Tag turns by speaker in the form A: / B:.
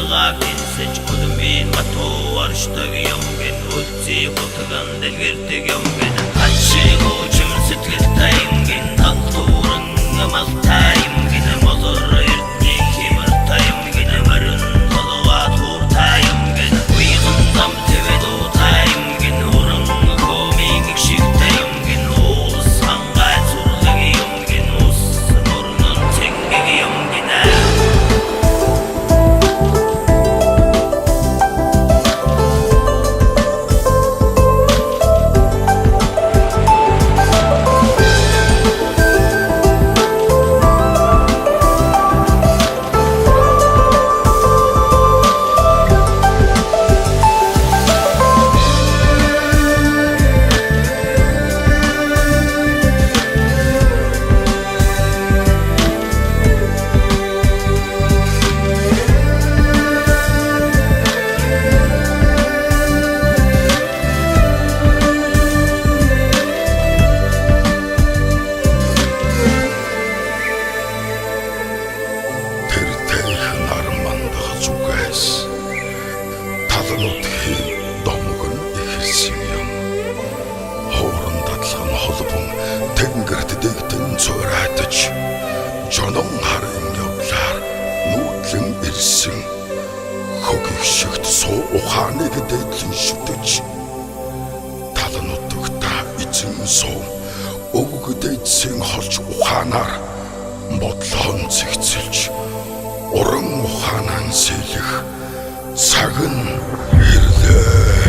A: Tensej kodumin matuvarıştık yomgen Ulti kotagan delgirtik yomgen Haçşik uçum sütlüktayım gen Taktuğrun ımaltayım gen Mozor ertnik himirtayım gen Varın koluğa tuğrtayım gen Uygun zam tüvet uğtayım gen Urun komik ikşiktayım gen Oğuz hangay surlugiyum gen Us nurnun tengigiyum gen Тэнгэрт дэгтэн цураатаж жонон харын явлаар нүүдлэн ирсэн хөгөх шигт суу ухааныг дээдлэн шүтэж талан нутагта эзэн суу өвгөдөөдсөн холж ухаанаар бодлоон зэгцэлж уран ухаанаа сэлэх цаг нь ирлээ.